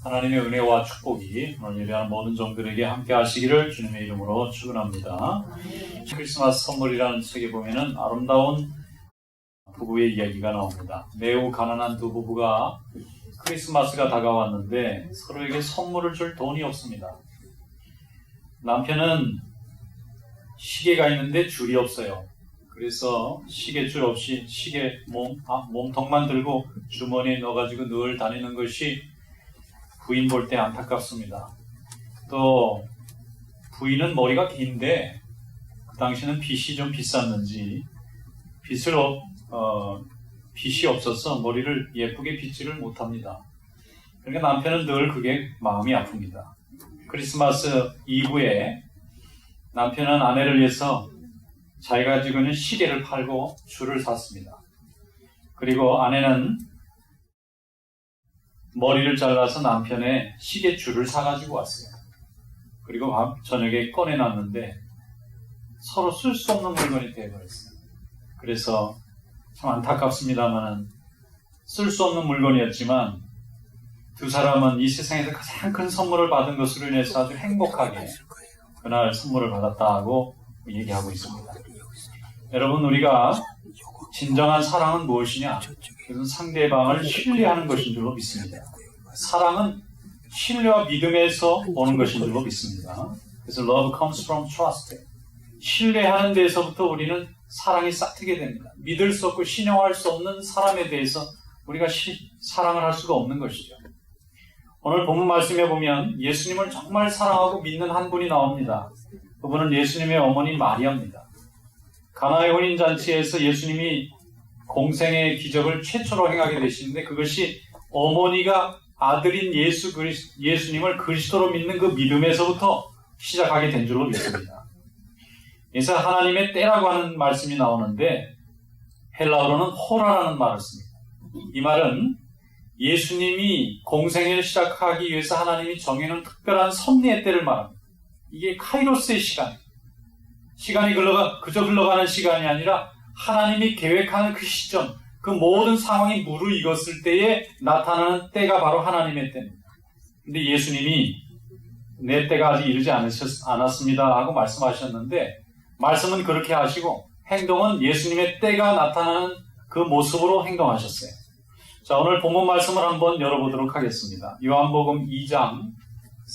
하나님의 은혜와 축복이 오늘 예배하는 모든 종들에게 함께 하시기를 주님의 이름으로 축원합니다. 크리스마스 선물이라는 책에 보면은 아름다운 부부의 이야기가 나옵니다. 매우 가난한 두 부부가 크리스마스가 다가왔는데 서로에게 선물을 줄 돈이 없습니다. 남편은 시계가 있는데 줄이 없어요. 그래서 시계줄 없이 시계 몸통만 들고 주머니에 넣어가지고 늘 다니는 것이 부인 볼 때 안타깝습니다. 또 부인은 머리가 긴데 그 당시는 빗이 좀 비쌌는지 빗이 없어서 머리를 예쁘게 빗지를 못합니다. 그러니까 남편은 늘 그게 마음이 아픕니다. 크리스마스 이브에 남편은 아내를 위해서 자기가 가지고 있는 시계를 팔고 줄을 샀습니다. 그리고 아내는 머리를 잘라서 남편의 시계 줄을 사가지고 왔어요. 그리고 저녁에 꺼내놨는데 서로 쓸 수 없는 물건이 되어버렸어요. 그래서 참 안타깝습니다만 쓸 수 없는 물건이었지만 두 사람은 이 세상에서 가장 큰 선물을 받은 것으로 인해서 아주 행복하게 그날 선물을 받았다고 얘기하고 있습니다. 여러분, 우리가 진정한 사랑은 무엇이냐? 그것은 상대방을 신뢰하는 것인 줄로 믿습니다. 사랑은 신뢰와 믿음에서 오는 것인 줄로 믿습니다. 그래서 love comes from trust. 신뢰하는 데에서부터 우리는 사랑이 싹트게 됩니다. 믿을 수 없고 신용할 수 없는 사람에 대해서 우리가 사랑을 할 수가 없는 것이죠. 오늘 본문 말씀에 보면 예수님을 정말 사랑하고 믿는 한 분이 나옵니다. 그분은 예수님의 어머니 마리아입니다. 가나의 혼인잔치에서 예수님이 공생의 기적을 최초로 행하게 되시는데 그것이 어머니가 아들인 예수님을 그리스도로 믿는 그 믿음에서부터 시작하게 된 줄로 믿습니다. 그래서 하나님의 때라고 하는 말씀이 나오는데 헬라어로는 호라라는 말을 씁니다. 이 말은 예수님이 공생애를 시작하기 위해서 하나님이 정해놓은 특별한 섭리의 때를 말합니다. 이게 카이로스의 시간이 그저 흘러가는 시간이 아니라 하나님이 계획하는 그 시점, 그 모든 상황이 무르익었을 때에 나타나는 때가 바로 하나님의 때입니다. 근데 예수님이 내 때가 아직 이르지 않았습니다 하고 말씀하셨는데 말씀은 그렇게 하시고 행동은 예수님의 때가 나타나는 그 모습으로 행동하셨어요. 자, 오늘 본문 말씀을 한번 열어보도록 하겠습니다. 요한복음 2장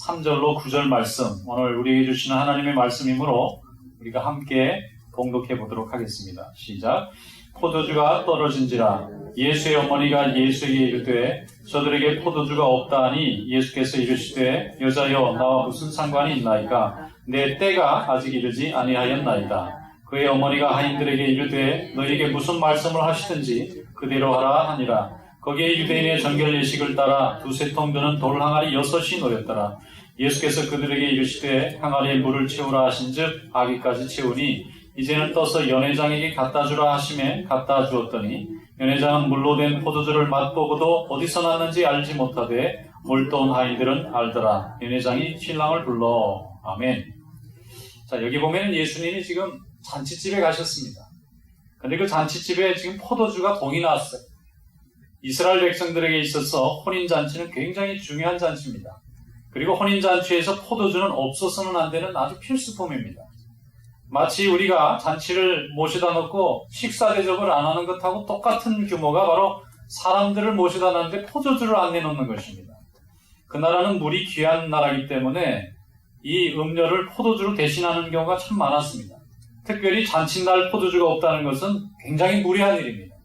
3절로 9절 말씀, 오늘 우리에게 주시는 하나님의 말씀이므로 우리가 함께 봉독해 보도록 하겠습니다. 시작. 포도주가 떨어진지라 예수의 어머니가 예수에게 이르되 저들에게 포도주가 없다 하니 예수께서 이르시되 여자여 나와 무슨 상관이 있나이까 내 때가 아직 이르지 아니하였나이다. 그의 어머니가 하인들에게 이르되 너희에게 무슨 말씀을 하시든지 그대로 하라 하니라. 거기에 유대인의 정결 예식을 따라 두세 통 드는 돌 항아리 6이 놓였더라. 예수께서 그들에게 이르시되 항아리에 물을 채우라 하신즉 아기까지 채우니 이제는 떠서 연회장에게 갖다 주라 하심에 갖다 주었더니 연회장은 물로 된 포도주를 맛보고도 어디서 났는지 알지 못하되 물떠온 하인들은 알더라. 연회장이 신랑을 불러. 아멘. 자, 여기 보면 예수님이 지금 잔치집에 가셨습니다. 근데 그 잔치집에 지금 포도주가 동이 나왔어요. 이스라엘 백성들에게 있어서 혼인잔치는 굉장히 중요한 잔치입니다. 그리고 혼인잔치에서 포도주는 없어서는 안 되는 아주 필수품입니다. 마치 우리가 잔치를 모셔다 놓고 식사 대접을 안 하는 것하고 똑같은 규모가 바로 사람들을 모셔다 놨는데 포도주를 안 내놓는 것입니다. 그 나라는 물이 귀한 나라이기 때문에 이 음료를 포도주로 대신하는 경우가 참 많았습니다. 특별히 잔칫날 포도주가 없다는 것은 굉장히 무례한 일입니다.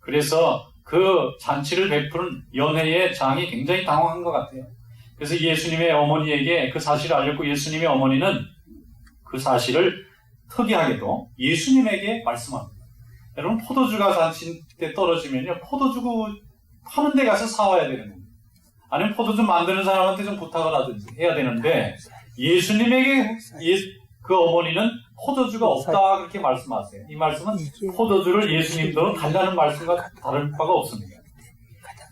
그래서 그 잔치를 베푸는 연회의 장이 굉장히 당황한 것 같아요. 그래서 예수님의 어머니에게 그 사실을 알렸고 예수님의 어머니는 그 사실을 특이하게도 예수님에게 말씀합니다. 여러분, 포도주가 잔치 때 떨어지면요, 포도주 파는 데 가서 사와야 되는 겁니다. 아니면 포도주 만드는 사람한테 좀 부탁을 하든지 해야 되는데 예수님에게 그 어머니는 포도주가 없다 그렇게 말씀하세요. 이 말씀은 포도주를 예수님도 달라는 말씀과 다를 바가 없습니다.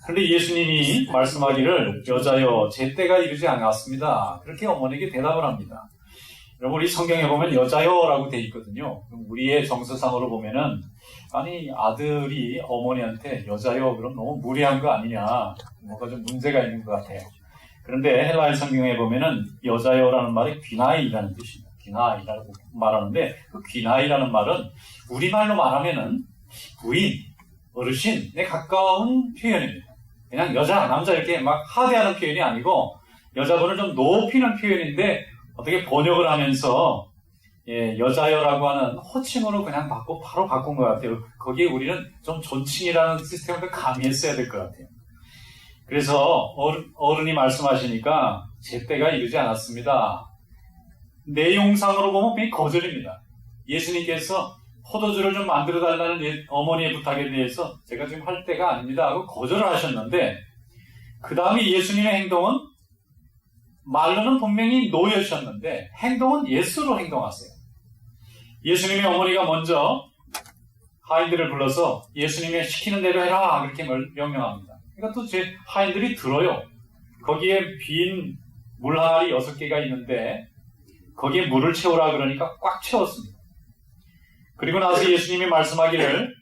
그런데 예수님이 말씀하기를 여자여 제 때가 이르지 않았습니다. 그렇게 어머니에게 대답을 합니다. 여러분, 우리 성경에 보면 여자여라고 돼 있거든요. 우리의 정서상으로 보면은 아니 아들이 어머니한테 여자여 그럼 너무 무례한 거 아니냐, 뭐가 좀 문제가 있는 것 같아요. 그런데 헬라의 성경에 보면은 여자여라는 말이 귀나이라는 뜻입니다. 귀나이라고 말하는데 그 귀나이라는 말은 우리말로 말하면은 부인, 어르신에 가까운 표현입니다. 그냥 여자, 남자 이렇게 막 하대하는 표현이 아니고 여자분을 좀 높이는 표현인데 어떻게 번역을 하면서 여자여라고 하는 호칭으로 그냥 바로 바꾼 것 같아요. 거기에 우리는 좀 존칭이라는 시스템을 가미했어야 될 것 같아요. 그래서 어른이 말씀하시니까 제 때가 이르지 않았습니다. 내용상으로 보면 그게 거절입니다. 예수님께서 포도주를 좀 만들어달라는 어머니의 부탁에 대해서 제가 지금 할 때가 아닙니다 하고 거절을 하셨는데 그 다음에 예수님의 행동은 말로는 분명히 노여셨는데 행동은 예스로 행동하세요. 예수님의 어머니가 먼저 하인들을 불러서 예수님이 시키는 대로 해라 그렇게 명령합니다. 그러니까 또 제 하인들이 들어요. 거기에 빈 물 항아리 6개가 있는데 거기에 물을 채우라 그러니까 꽉 채웠습니다. 그리고 나서 예수님이 말씀하기를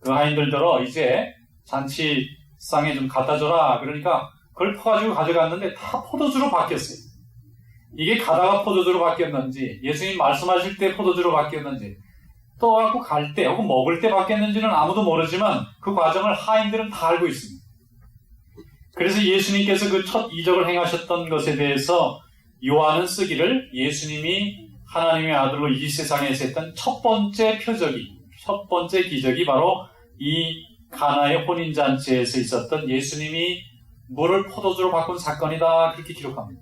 그 하인들더러 이제 잔치상에 좀 갖다 줘라 그러니까 그걸 퍼가지고 가져갔는데 다 포도주로 바뀌었어요. 이게 가다가 포도주로 바뀌었는지 예수님 말씀하실 때 포도주로 바뀌었는지 또 갖고 갈 때 혹은 먹을 때 바뀌었는지는 아무도 모르지만 그 과정을 하인들은 다 알고 있습니다. 그래서 예수님께서 그 첫 이적을 행하셨던 것에 대해서 요한은 쓰기를 예수님이 하나님의 아들로 이 세상에서 했던 첫 번째 기적이 바로 이 가나의 혼인잔치에서 있었던 예수님이 물을 포도주로 바꾼 사건이다 그렇게 기록합니다.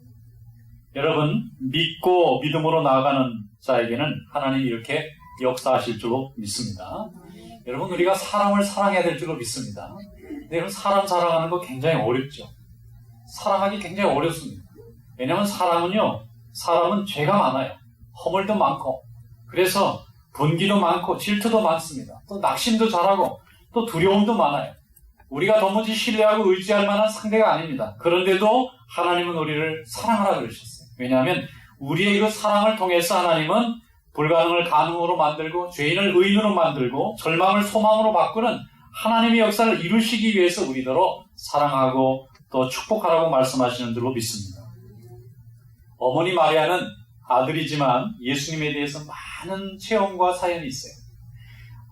여러분 믿고 믿음으로 나아가는 자에게는 하나님이 이렇게 역사하실 줄로 믿습니다. 여러분 우리가 사람을 사랑해야 될 줄로 믿습니다. 근데 여러분 사람 사랑하는 거 굉장히 어렵죠. 사랑하기 굉장히 어렵습니다. 왜냐하면 사람은 죄가 많아요. 허물도 많고 그래서 분기도 많고 질투도 많습니다. 또 낙심도 잘하고 또 두려움도 많아요. 우리가 도무지 신뢰하고 의지할 만한 상대가 아닙니다. 그런데도 하나님은 우리를 사랑하라 그러셨어요. 왜냐하면 우리의 그 사랑을 통해서 하나님은 불가능을 가능으로 만들고 죄인을 의인으로 만들고 절망을 소망으로 바꾸는 하나님의 역사를 이루시기 위해서 우리더러 사랑하고 또 축복하라고 말씀하시는 줄로 믿습니다. 어머니 마리아는 아들이지만 예수님에 대해서 많은 체험과 사연이 있어요.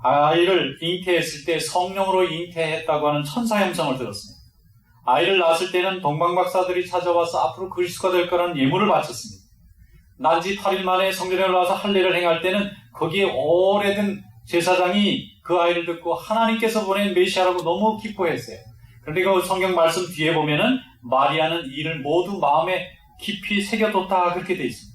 아이를 잉태했을 때 성령으로 잉태했다고 하는 천사 형상을 들었습니다. 아이를 낳았을 때는 동방박사들이 찾아와서 앞으로 그리스도가 될 거라는 예물을 바쳤습니다. 난지 8일 만에 성전에 올라와서 할례를 행할 때는 거기에 오래된 제사장이 그 아이를 듣고 하나님께서 보낸 메시아라고 너무 기뻐했어요. 그런데 그 성경 말씀 뒤에 보면은 마리아는 이를 모두 마음에 깊이 새겨뒀다 그렇게 되어 있습니다.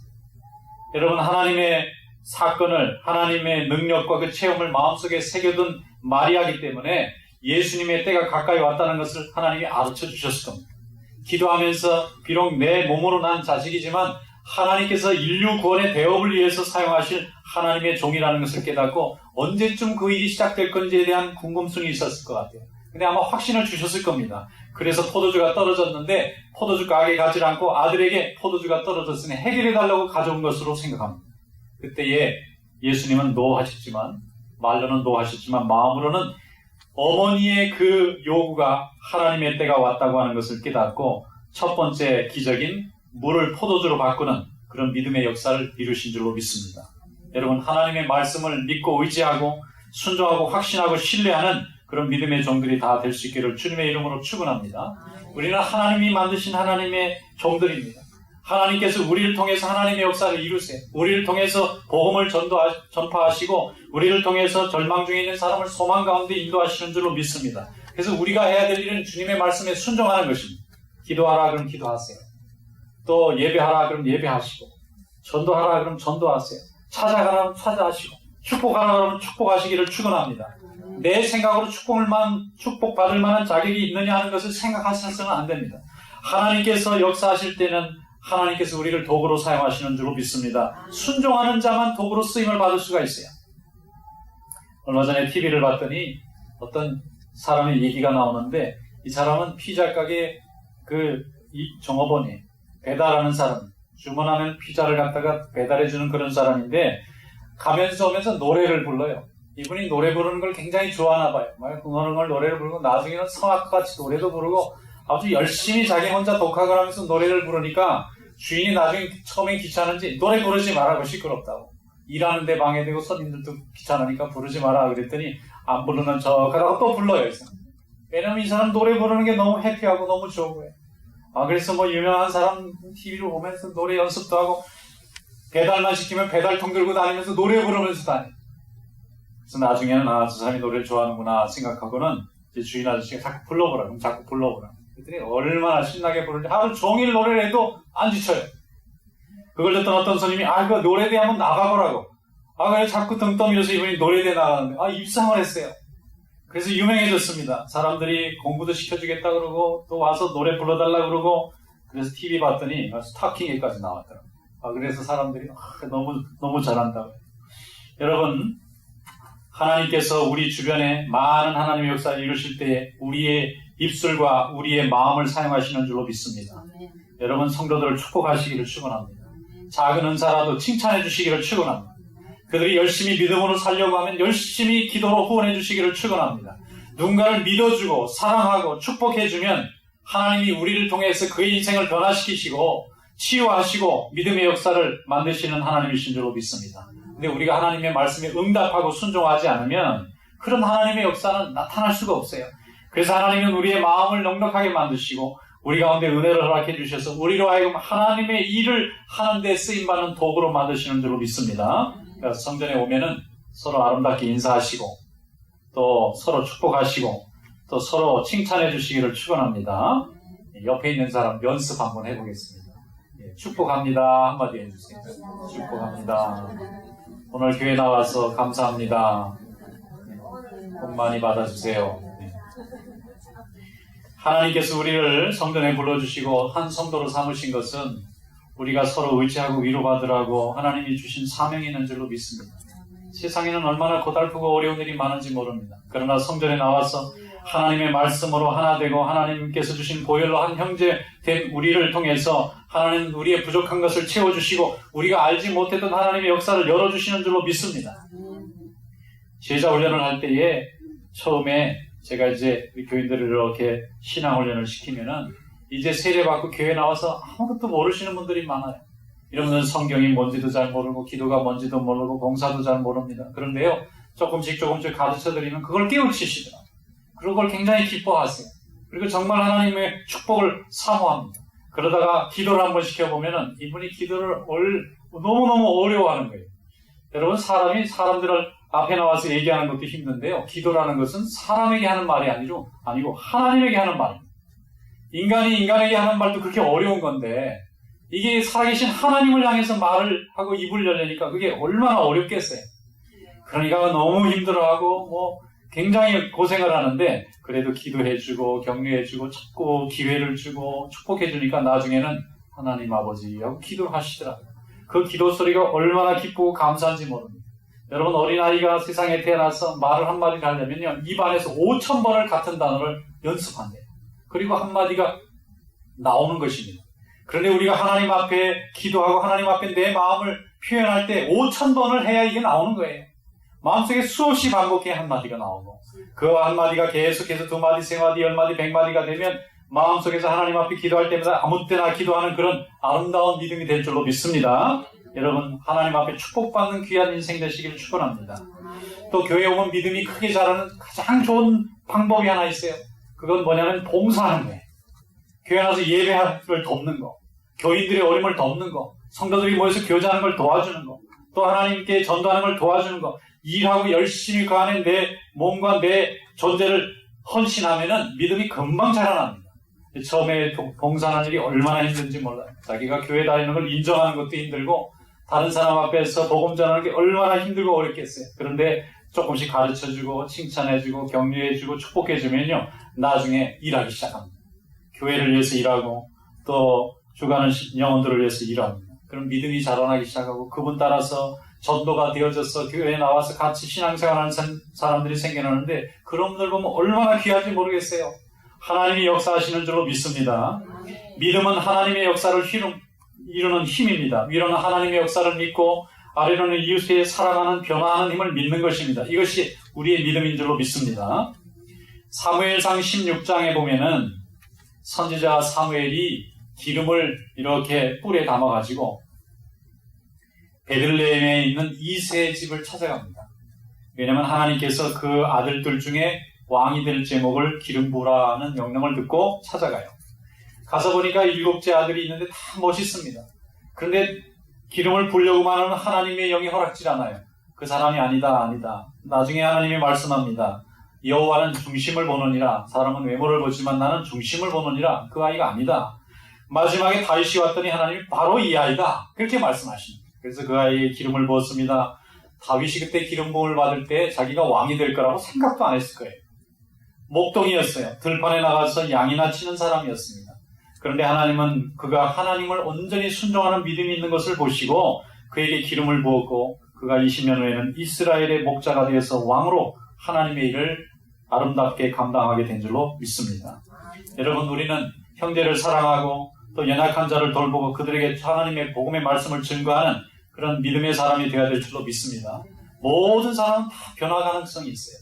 여러분 하나님의 사건을 하나님의 능력과 그 체험을 마음속에 새겨둔 마리아이기 때문에 예수님의 때가 가까이 왔다는 것을 하나님이 알려쳐 주셨을 겁니다. 기도하면서 비록 내 몸으로 난 자식이지만 하나님께서 인류 구원의 대업을 위해서 사용하실 하나님의 종이라는 것을 깨닫고 언제쯤 그 일이 시작될 건지에 대한 궁금증이 있었을 것 같아요. 근데 아마 확신을 주셨을 겁니다. 그래서 포도주가 떨어졌는데 포도주 가게에 가지 않고 아들에게 포도주가 떨어졌으니 해결해달라고 가져온 것으로 생각합니다. 그때에 예수님은 노하셨지만 말로는 노하셨지만 마음으로는 어머니의 그 요구가 하나님의 때가 왔다고 하는 것을 깨닫고 첫 번째 기적인 물을 포도주로 바꾸는 그런 믿음의 역사를 이루신 줄로 믿습니다. 여러분 하나님의 말씀을 믿고 의지하고 순종하고 확신하고 신뢰하는 그런 믿음의 종들이 다 될 수 있기를 주님의 이름으로 축원합니다. 우리는 하나님이 만드신 하나님의 종들입니다. 하나님께서 우리를 통해서 하나님의 역사를 이루세요. 우리를 통해서 복음을 전파하시고 우리를 통해서 절망 중에 있는 사람을 소망 가운데 인도하시는 줄로 믿습니다. 그래서 우리가 해야 될 일은 주님의 말씀에 순종하는 것입니다. 기도하라 그럼 기도하세요. 또 예배하라 그럼 예배하시고 전도하라 그럼 전도하세요. 찾아가라 그럼 찾아하시고 축복하라 그러면 축복하시기를 축원합니다. 내 생각으로 축복받을 만한 자격이 있느냐 하는 것을 생각하셔서는 안 됩니다. 하나님께서 역사하실 때는 하나님께서 우리를 도구로 사용하시는 줄로 믿습니다. 순종하는 자만 도구로 쓰임을 받을 수가 있어요. 얼마 전에 TV를 봤더니 어떤 사람의 얘기가 나오는데 이 사람은 피자 가게 이 종업원이 배달하는 사람, 주문하면 피자를 갖다가 배달해주는 그런 사람인데 가면서 오면서 노래를 불러요. 이분이 노래 부르는 걸 굉장히 좋아하나 봐요. 그런 걸 노래를 부르고 나중에는 성악과 같이 노래도 부르고 아주 열심히 자기 혼자 독학을 하면서 노래를 부르니까 주인이 나중에 처음에 귀찮은지 노래 부르지 말라고 시끄럽다고. 일하는데 방해되고 손님들도 귀찮으니까 부르지 마라 그랬더니 안 부르는 척 하다가 또 불러요. 이 사람. 왜냐면 이 사람 노래 부르는 게 너무 해피하고 너무 좋은 거예요. 그래서 뭐 유명한 사람 TV로 보면서 노래 연습도 하고 배달만 시키면 배달통 들고 다니면서 노래 부르면서 다녀요. 그래서 나중에는 저 사람이 노래를 좋아하는구나 생각하고는 이제 주인 아저씨가 자꾸 불러보라. 그럼 자꾸 불러보라. 그랬더니 얼마나 신나게 부르는지 하루 종일 노래를 해도 안 지쳐요. 그걸 듣던 어떤 손님이 그 노래대 한번 나가보라고. 그래 자꾸 등 떠밀어서 이분이 노래대 나가는데 입상을 했어요. 그래서 유명해졌습니다. 사람들이 공부도 시켜주겠다 그러고 또 와서 노래 불러달라 그러고 그래서 TV 봤더니 스타킹에까지 나왔더라고요. 그래서 사람들이 너무 잘한다고. 여러분, 하나님께서 우리 주변에 많은 하나님의 역사를 이루실 때에 우리의 입술과 우리의 마음을 사용하시는 줄로 믿습니다. 여러분, 성도들을 축복하시기를 축원합니다. 작은 은사라도 칭찬해 주시기를 축원합니다. 그들이 열심히 믿음으로 살려고 하면 열심히 기도로 후원해 주시기를 축원합니다. 누군가를 믿어주고 사랑하고 축복해주면 하나님이 우리를 통해서 그의 인생을 변화시키시고 치유하시고 믿음의 역사를 만드시는 하나님이신 줄로 믿습니다. 근데 우리가 하나님의 말씀에 응답하고 순종하지 않으면 그런 하나님의 역사는 나타날 수가 없어요. 그래서 하나님은 우리의 마음을 넉넉하게 만드시고 우리 가운데 은혜를 허락해 주셔서 우리로 하여금 하나님의 일을 하는 데 쓰임받는 도구로 만드시는 줄로 믿습니다. 그래서 성전에 오면은 서로 아름답게 인사하시고 또 서로 축복하시고 또 서로 칭찬해 주시기를 축원합니다. 옆에 있는 사람 연습 한번 해보겠습니다. 축복합니다 한마디 해주세요. 축복합니다. 오늘 교회 나와서 감사합니다. 복 많이 받아주세요. 하나님께서 우리를 성전에 불러주시고 한 성도로 삼으신 것은 우리가 서로 의지하고 위로받으라고 하나님이 주신 사명이 있는 줄로 믿습니다. 세상에는 얼마나 고달프고 어려운 일이 많은지 모릅니다. 그러나 성전에 나와서 하나님의 말씀으로 하나 되고 하나님께서 주신 보혈로 한 형제 된 우리를 통해서 하나님 우리의 부족한 것을 채워주시고 우리가 알지 못했던 하나님의 역사를 열어주시는 줄로 믿습니다. 제자 훈련을 할 때에 처음에 제가 이제 우리 교인들을 이렇게 신앙 훈련을 시키면은 이제 세례받고 교회 나와서 아무것도 모르시는 분들이 많아요. 이런 분들은 성경이 뭔지도 잘 모르고 기도가 뭔지도 모르고 봉사도 잘 모릅니다. 그런데요, 조금씩 가르쳐드리면 그걸 깨우치시더라고요. 그리고 그걸 굉장히 기뻐하세요. 그리고 정말 하나님의 축복을 사모합니다. 그러다가 기도를 한번 시켜보면은 이분이 기도를 너무너무 어려워하는 거예요. 여러분, 사람이 사람들을 앞에 나와서 얘기하는 것도 힘든데요. 기도라는 것은 사람에게 하는 말이 아니고 하나님에게 하는 말입니다. 인간이 인간에게 하는 말도 그렇게 어려운 건데 이게 살아계신 하나님을 향해서 말을 하고 입을 열려니까 그게 얼마나 어렵겠어요. 그러니까 너무 힘들어하고 굉장히 고생을 하는데 그래도 기도해주고 격려해주고 자꾸 기회를 주고 축복해주니까 나중에는 하나님 아버지 하고 기도하시더라고요. 그 기도 소리가 얼마나 기쁘고 감사한지 모릅니다. 여러분, 어린아이가 세상에 태어나서 말을 한마디를 하려면요, 입안에서 5,000번을 같은 단어를 연습한대요. 그리고 한마디가 나오는 것입니다. 그런데 우리가 하나님 앞에 기도하고 하나님 앞에 내 마음을 표현할 때 5,000번을 해야 이게 나오는 거예요. 마음속에 수없이 반복해야 한마디가 나오고 그 한마디가 계속해서 2마디, 3마디, 10마디, 100마디가 되면 마음속에서 하나님 앞에 기도할 때마다 아무 때나 기도하는 그런 아름다운 믿음이 될 줄로 믿습니다. 여러분, 하나님 앞에 축복받는 귀한 인생 되시기를 축원합니다. 또 교회에 오면 믿음이 크게 자라는 가장 좋은 방법이 하나 있어요. 그건 뭐냐면 봉사하는 거예요. 교회 나와서 예배를 돕는 거, 교인들의 어려움을 돕는 거, 성도들이 모여서 교제하는 걸 도와주는 거, 또 하나님께 전도하는 걸 도와주는 거, 일하고 열심히 그 안에 내 몸과 내 존재를 헌신하면은 믿음이 금방 자라납니다. 처음에 봉사하는 일이 얼마나 힘든지 몰라요. 자기가 교회 다니는 걸 인정하는 것도 힘들고 다른 사람 앞에서 복음 전하는 게 얼마나 힘들고 어렵겠어요. 그런데 조금씩 가르쳐주고 칭찬해주고 격려해주고 축복해주면요, 나중에 일하기 시작합니다. 교회를 위해서 일하고 또 죽어가는 영혼들을 위해서 일합니다. 그럼 믿음이 자라나기 시작하고 그분 따라서 전도가 되어져서 교회에 나와서 같이 신앙생활하는 사람들이 생겨나는데 그런 분들 보면 얼마나 귀한지 모르겠어요. 하나님이 역사하시는 줄로 믿습니다. 믿음은 하나님의 역사를 이루는 힘입니다. 위로는 하나님의 역사를 믿고 아래로는 이웃의 살아가는 변화하는 힘을 믿는 것입니다. 이것이 우리의 믿음인 줄로 믿습니다. 사무엘상 16장에 보면은 선지자 사무엘이 기름을 이렇게 뿔에 담아가지고 베들레헴에 있는 이새의 집을 찾아갑니다. 왜냐하면 하나님께서 그 아들들 중에 왕이 될 제목을 기름 부으라는 명령을 듣고 찾아가요. 가서 보니까 7째 아들이 있는데 다 멋있습니다. 그런데 기름을 부으려고만 하는 하나님의 영이 허락질 않아요. 그 사람이 아니다. 나중에 하나님이 말씀합니다. 여호와는 중심을 보느니라. 사람은 외모를 보지만 나는 중심을 보느니라. 그 아이가 아니다. 마지막에 다윗이 왔더니 하나님이 바로 이 아이다. 그렇게 말씀하십니다. 그래서 그 아이에 기름을 부었습니다. 다윗이 그때 기름 부음을 받을 때 자기가 왕이 될 거라고 생각도 안 했을 거예요. 목동이었어요. 들판에 나가서 양이나 치는 사람이었습니다. 그런데 하나님은 그가 하나님을 온전히 순종하는 믿음이 있는 것을 보시고 그에게 기름을 부었고 그가 20년 후에는 이스라엘의 목자가 되어서 왕으로 하나님의 일을 아름답게 감당하게 된 줄로 믿습니다. 여러분, 우리는 형제를 사랑하고 또 연약한 자를 돌보고 그들에게 하나님의 복음의 말씀을 증거하는 그런 믿음의 사람이 되어야 될 줄로 믿습니다. 모든 사람은 다 변화 가능성이 있어요.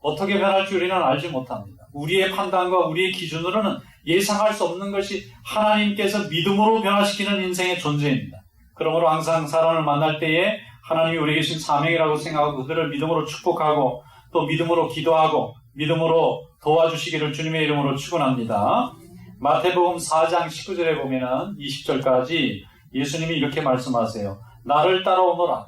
어떻게 변할지 우리는 알지 못합니다. 우리의 판단과 우리의 기준으로는 예상할 수 없는 것이 하나님께서 믿음으로 변화시키는 인생의 존재입니다. 그러므로 항상 사람을 만날 때에 하나님이 우리에게 주신 사명이라고 생각하고 그들을 믿음으로 축복하고 또 믿음으로 기도하고 믿음으로 도와주시기를 주님의 이름으로 축원합니다. 마태복음 4장 19절에 보면은 20절까지 예수님이 이렇게 말씀하세요. 나를 따라오너라.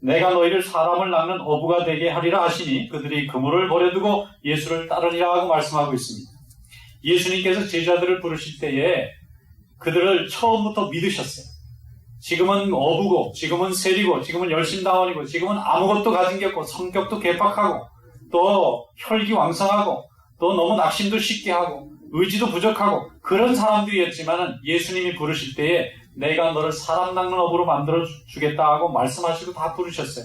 내가 너희를 사람을 낚는 어부가 되게 하리라 하시니 그들이 그물을 버려두고 예수를 따르리라 하고 말씀하고 있습니다. 예수님께서 제자들을 부르실 때에 그들을 처음부터 믿으셨어요. 지금은 어부고 지금은 세리고 지금은 열심당원이고 지금은 아무것도 가진 게 없고 성격도 괴팍하고 또 혈기왕성하고 또 너무 낙심도 쉽게 하고 의지도 부족하고 그런 사람들이었지만은 예수님이 부르실 때에 내가 너를 사람 낚는 어부로 만들어 주겠다 하고 말씀하시고 다 부르셨어요.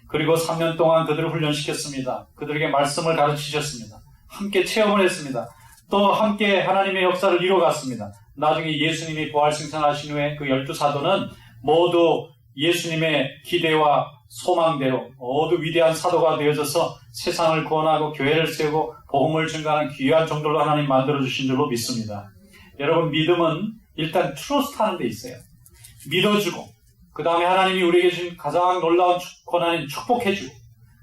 그리고 3년 동안 그들을 훈련시켰습니다. 그들에게 말씀을 가르치셨습니다. 함께 체험을 했습니다. 또 함께 하나님의 역사를 이뤄갔습니다. 나중에 예수님이 부활승천하신 후에 그 12사도는 모두 예수님의 기대와 소망대로 모두 위대한 사도가 되어져서 세상을 구원하고 교회를 세우고 복음을 증거하는 귀한 종들로 하나님 만들어주신 줄로 믿습니다. 여러분, 믿음은 일단 트러스트하는 데 있어요. 믿어주고 그 다음에 하나님이 우리에게 주신 가장 놀라운 권한인 축복해주고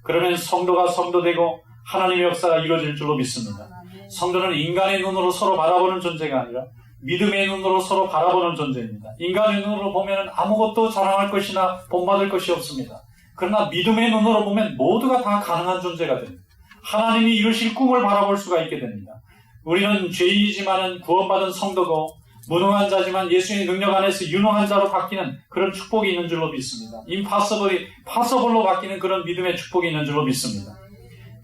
그러면 성도가 성도되고 하나님의 역사가 이루어질 줄로 믿습니다. 성도는 인간의 눈으로 서로 바라보는 존재가 아니라 믿음의 눈으로 서로 바라보는 존재입니다. 인간의 눈으로 보면 아무것도 자랑할 것이나 본받을 것이 없습니다. 그러나 믿음의 눈으로 보면 모두가 다 가능한 존재가 됩니다. 하나님이 이루실 꿈을 바라볼 수가 있게 됩니다. 우리는 죄인이지만 구원받은 성도고 무능한 자지만 예수의 능력 안에서 유능한 자로 바뀌는 그런 축복이 있는 줄로 믿습니다. 임파서블이 파서블로 바뀌는 그런 믿음의 축복이 있는 줄로 믿습니다.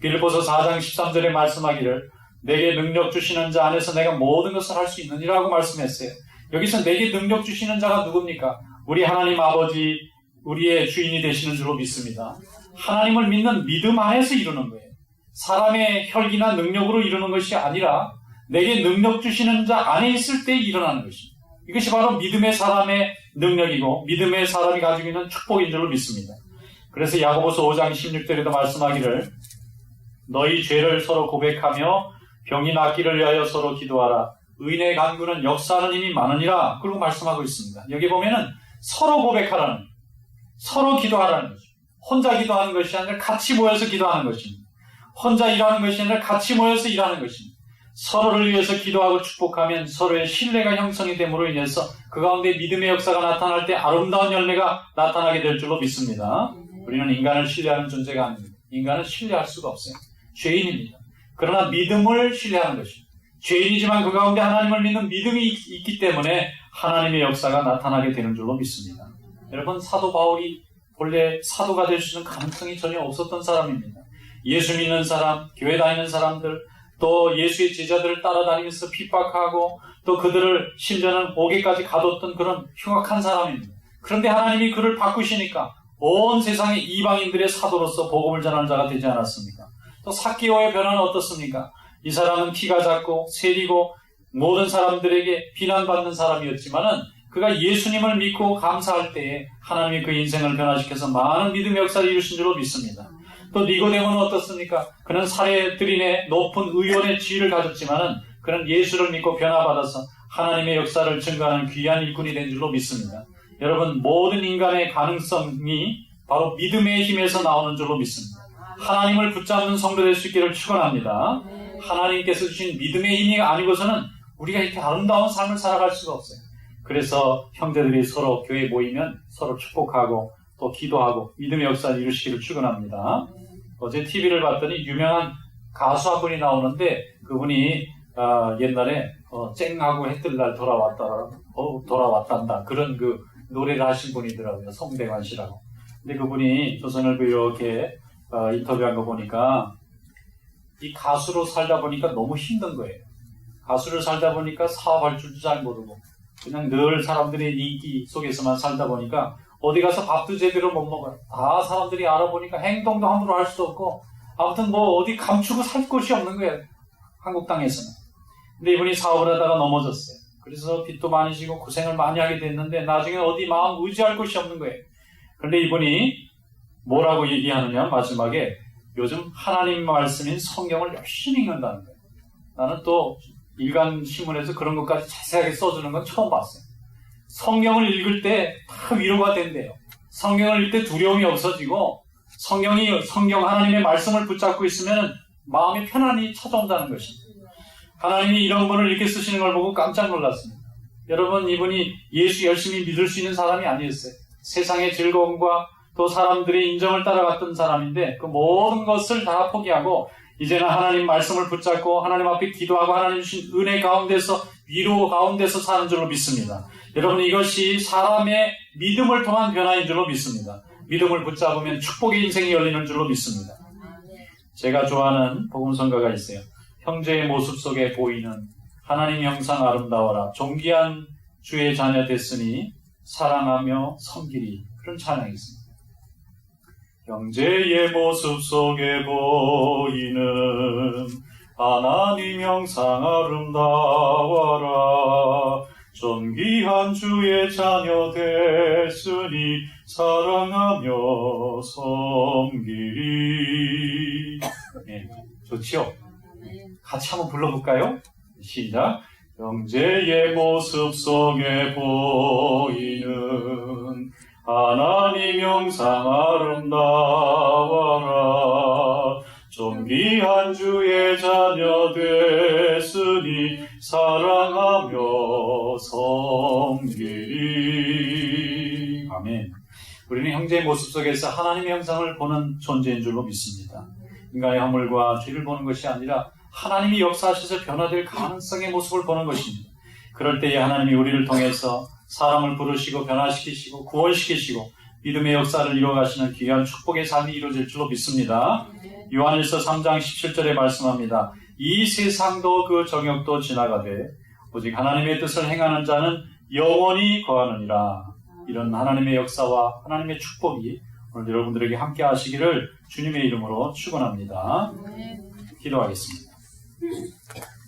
빌립보서 4장 13절에 말씀하기를 내게 능력 주시는 자 안에서 내가 모든 것을 할 수 있느니라고 말씀했어요. 여기서 내게 능력 주시는 자가 누굽니까? 우리 하나님 아버지, 우리의 주인이 되시는 줄로 믿습니다. 하나님을 믿는 믿음 안에서 이루는 거예요. 사람의 혈기나 능력으로 이루는 것이 아니라 내게 능력 주시는 자 안에 있을 때 일어나는 것입니다. 이것이 바로 믿음의 사람의 능력이고 믿음의 사람이 가지고 있는 축복인 줄로 믿습니다. 그래서 야고보서 5장 16절에도 말씀하기를 너희 죄를 서로 고백하며 병이 낫기를 위하여 서로 기도하라. 의인의 간구는 역사하는 힘이 많으니라. 그러고 말씀하고 있습니다. 여기 보면은 서로 고백하라는, 서로 기도하라는 거죠. 혼자 기도하는 것이 아니라 같이 모여서 기도하는 것입니다. 혼자 일하는 것이 아니라 같이 모여서 일하는 것입니다. 서로를 위해서 기도하고 축복하면 서로의 신뢰가 형성이 됨으로 인해서 그 가운데 믿음의 역사가 나타날 때 아름다운 열매가 나타나게 될 줄로 믿습니다. 우리는 인간을 신뢰하는 존재가 아닙니다. 인간은 신뢰할 수가 없어요. 죄인입니다. 그러나 믿음을 신뢰하는 것입니다. 죄인이지만 그 가운데 하나님을 믿는 믿음이 있기 때문에 하나님의 역사가 나타나게 되는 줄로 믿습니다. 여러분, 사도 바울이 본래 사도가 될 수 있는 가능성이 전혀 없었던 사람입니다. 예수 믿는 사람, 교회 다니는 사람들, 또 예수의 제자들을 따라다니면서 핍박하고 또 그들을 심지어는 옥에까지 가뒀던 그런 흉악한 사람입니다. 그런데 하나님이 그를 바꾸시니까 온 세상의 이방인들의 사도로서 복음을 전하는 자가 되지 않았습니까? 또 삭개오의 변화는 어떻습니까? 이 사람은 키가 작고 세리고 모든 사람들에게 비난받는 사람이었지만은 그가 예수님을 믿고 감사할 때에 하나님이 그 인생을 변화시켜서 많은 믿음의 역사를 이루신 줄로 믿습니다. 또 니고데모는 어떻습니까? 그는 사례들인의 높은 의원의 지위를 가졌지만은 그런 예수를 믿고 변화받아서 하나님의 역사를 증거하는 귀한 일꾼이 된 줄로 믿습니다. 여러분, 모든 인간의 가능성이 바로 믿음의 힘에서 나오는 줄로 믿습니다. 하나님을 붙잡는 성도 될 수 있기를 축원합니다. 하나님께서 주신 믿음의 힘이 아니고서는 우리가 이렇게 아름다운 삶을 살아갈 수가 없어요. 그래서 형제들이 서로 교회에 모이면 서로 축복하고 또 기도하고 믿음의 역사를 이루시기를 축원합니다. 어제 TV를 봤더니 유명한 가수 한 분이 나오는데 그분이 옛날에 쨍하고 해뜰날 돌아왔단다 그런 그 노래를 하신 분이더라고요. 송대관 씨라고. 근데 그분이 조선일보 이렇게 인터뷰한 거 보니까 이 가수로 살다 보니까 너무 힘든 거예요. 가수를 살다 보니까 사업할 줄도 잘 모르고 그냥 늘 사람들의 인기 속에서만 살다 보니까 어디 가서 밥도 제대로 못 먹어요. 다 사람들이 알아보니까 행동도 함부로 할 수도 없고 아무튼 뭐 어디 감추고 살 곳이 없는 거예요. 한국 땅에서는. 근데 이분이 사업을 하다가 넘어졌어요. 그래서 빚도 많이 지고 고생을 많이 하게 됐는데 나중에 어디 마음 의지할 곳이 없는 거예요. 그런데 이분이 뭐라고 얘기하느냐 마지막에 요즘 하나님 말씀인 성경을 열심히 읽는다는 거예요. 나는 또 일간신문에서 그런 것까지 자세하게 써주는 건 처음 봤어요. 성경을 읽을 때 다 위로가 된대요. 성경을 읽을 때 두려움이 없어지고 성경 하나님의 말씀을 붙잡고 있으면 마음이 편안히 찾아온다는 것입니다. 하나님이 이런 분을 이렇게 쓰시는 걸 보고 깜짝 놀랐습니다. 여러분, 이분이 예수 열심히 믿을 수 있는 사람이 아니었어요. 세상의 즐거움과 또 사람들의 인정을 따라갔던 사람인데 그 모든 것을 다 포기하고 이제는 하나님 말씀을 붙잡고 하나님 앞에 기도하고 하나님 주신 은혜 가운데서 위로 가운데서 사는 줄로 믿습니다. 여러분, 이것이 사람의 믿음을 통한 변화인 줄로 믿습니다. 믿음을 붙잡으면 축복의 인생이 열리는 줄로 믿습니다. 제가 좋아하는 복음성가가 있어요. 형제의 모습 속에 보이는 하나님 형상 아름다워라. 존귀한 주의 자녀 됐으니 사랑하며 섬기리. 그런 찬양이 있습니다. 형제의 모습 속에 보이는 하나님 형상 아름다워라. 존귀한 주의 자녀 됐으니 사랑하며 섬기리. 네, 좋지요? 같이 한번 불러볼까요? 시작. 형제의 모습 속에 보이는 하나님 형상 아름다워라. 존귀한 주의 자녀 됐으니 사랑하며 섬기리. 아멘. 우리는 형제의 모습 속에서 하나님의 형상을 보는 존재인 줄로 믿습니다. 인간의 허물과 죄를 보는 것이 아니라 하나님이 역사하셔서 변화될 가능성의 모습을 보는 것입니다. 그럴 때에 하나님이 우리를 통해서 사람을 부르시고 변화시키시고 구원시키시고 믿음의 역사를 이루어가시는 귀한 축복의 삶이 이루어질 줄로 믿습니다. 요한일서 3장 17절에 말씀합니다. 이 세상도 그 정욕도 지나가되 오직 하나님의 뜻을 행하는 자는 영원히 거하느니라. 이런 하나님의 역사와 하나님의 축복이 오늘 여러분들에게 함께 하시기를 주님의 이름으로 축원합니다. 기도하겠습니다.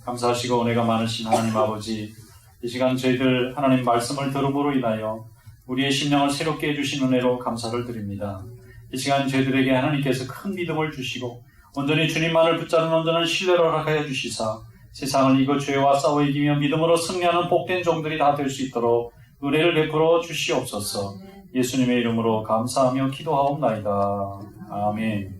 감사하시고 은혜가 많으신 하나님 아버지, 이 시간 저희들 하나님 말씀을 들음으로 인하여 우리의 심령을 새롭게 해주신 은혜로 감사를 드립니다. 이 시간 저희들에게 하나님께서 큰 믿음을 주시고 온전히 주님만을 붙잡는 온전한 신뢰를 허락하여 주시사 세상을 이거 죄와 싸워 이기며 믿음으로 승리하는 복된 종들이 다 될 수 있도록 은혜를 베풀어 주시옵소서. 예수님의 이름으로 감사하며 기도하옵나이다. 아멘.